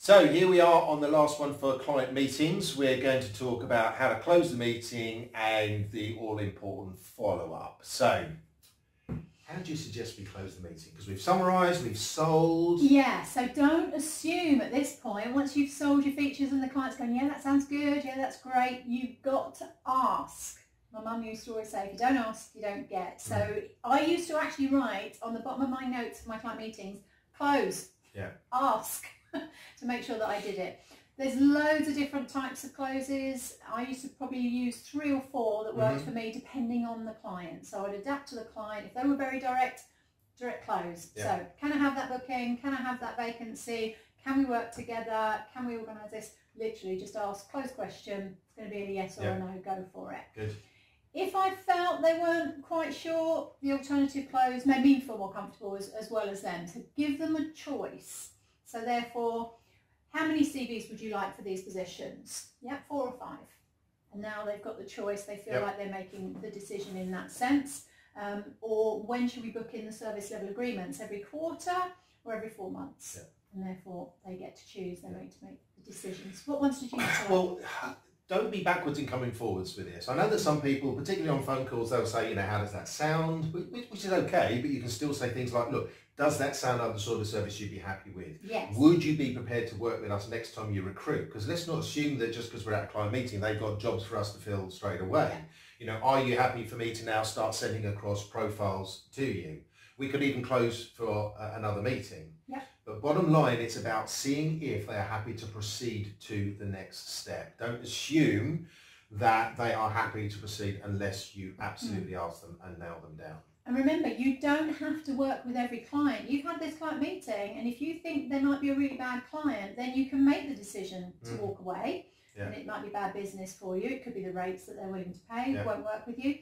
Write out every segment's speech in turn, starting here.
So here we are on the last one for client meetings. We're going to talk about how to close the meeting and the all-important follow-up. So how do you suggest we close the meeting? Because we've summarised, we've sold. Yeah, so don't assume at this point, once you've sold your features and the client's going, yeah, that sounds good, yeah, that's great, you've got to ask. My mum used to always say, if you don't ask, you don't get. So I used to actually write on the bottom of my notes for my client meetings, close, ask, to make sure that I did it. There's loads of different types of closes. I used to probably use 3 or 4 that worked for me depending on the client. So I'd adapt to the client. If they were very direct close. So can I have that booking? Can I have that vacancy? Can we work together? Can we organise this? Literally just ask, close question. It's going to be a yes or a no, go for it. Good. If I felt they weren't quite sure, the alternative close made me feel more comfortable as well as them. So give them a choice. So therefore, how many CVs would you like for these positions? Yeah, 4 or 5. And now they've got the choice. They feel like they're making the decision in that sense. Or when should we book in the service level agreements? Every quarter or every 4 months? And therefore, they get to choose. They're going to make the decisions. What ones did you decide? Well, don't be backwards in coming forwards with this. I know that some people, particularly on phone calls, they'll say, you know, how does that sound? Which is okay, but you can still say things like, look, does that sound like the sort of service you'd be happy with? Yes. Would you be prepared to work with us next time you recruit? Because let's not assume that just because we're at a client meeting, they've got jobs for us to fill straight away. You know, are you happy for me to now start sending across profiles to you? We could even close for another meeting. But bottom line, it's about seeing if they are happy to proceed to the next step. Don't assume that they are happy to proceed unless you absolutely ask them and nail them down. And remember, you don't have to work with every client. You've had this client meeting, and if you think they might be a really bad client, then you can make the decision to walk away. And it might be bad business for you. It could be the rates that they're willing to pay won't work with you.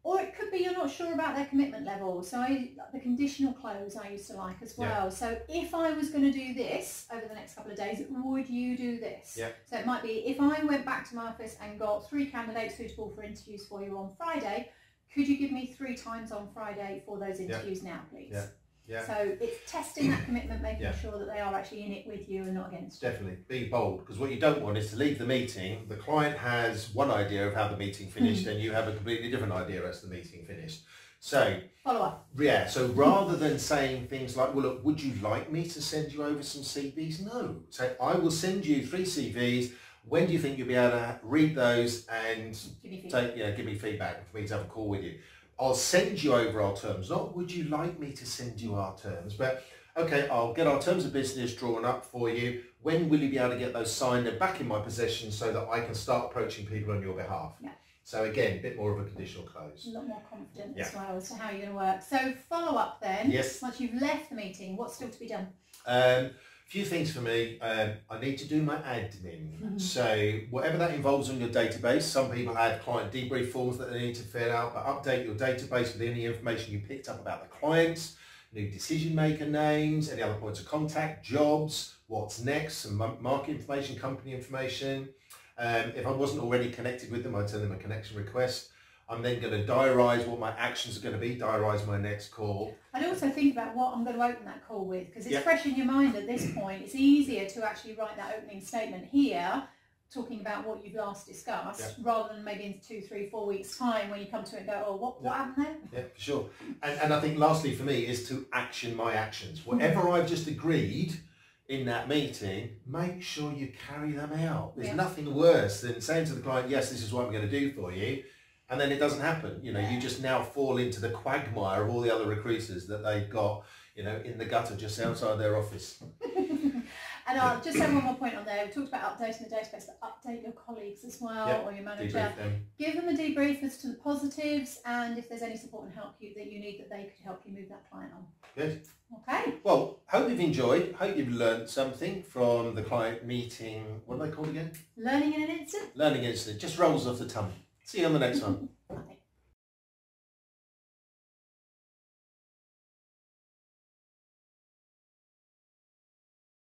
Or it could be you're not sure about their commitment level. So the conditional close I used to like as well. So if I was going to do this over the next couple of days, would you do this? So it might be, if I went back to my office and got 3 candidates suitable for interviews for you on Friday, could you give me 3 times on Friday for those interviews now, please? So it's testing that commitment, making sure that they are actually in it with you and not against you. Definitely. Be bold, because what you don't want is to leave the meeting, the client has one idea of how the meeting finished and you have a completely different idea as the meeting finished. So follow up. Yeah, so rather than saying things like, well, look, would you like me to send you over some CVs? No. Say, I will send you 3 CVs. When do you think you'll be able to read those and give me feedback for me to have a call with you? I'll send you over our terms. Not would you like me to send you our terms, but okay, I'll get our terms of business drawn up for you. When will you be able to get those signed and back in my possession so that I can start approaching people on your behalf? So again, a bit more of a conditional close. A lot more confident as well as to how you're going to work. So follow up then. Once you've left the meeting, what's still to be done? Few things for me. I need to do my admin. So whatever that involves on your database, some people have client debrief forms that they need to fill out, but update your database with any information you picked up about the clients, new decision maker names, any other points of contact, jobs, what's next, some market information, company information. If I wasn't already connected with them, I'd send them a connection request. I'm then going to diarise what my actions are going to be, diarise my next call. I'd also think about what I'm going to open that call with, because it's fresh in your mind at this point. It's easier to actually write that opening statement here, talking about what you've last discussed, rather than maybe in 2, 3, 4 weeks' time when you come to it and go, oh, what happened there? Yeah, for sure. And I think lastly for me is to action my actions. Whatever I've just agreed in that meeting, make sure you carry them out. There's nothing worse than saying to the client, yes, this is what I'm going to do for you, and then it doesn't happen. You know, you just now fall into the quagmire of all the other recruiters that they've got, you know, in the gutter just outside their office. And I'll just say one more point on there. We talked about updating the database, but update your colleagues as well, or your manager. Give them a debrief as to the positives, and if there's any support and help that you need, that they could help you move that client on. Good. Okay. Well, hope you've enjoyed. Hope you've learned something from the client meeting. What are they called again? Learning in an instant. Learning instant. Just rolls off the tongue. See you on the next one. Bye.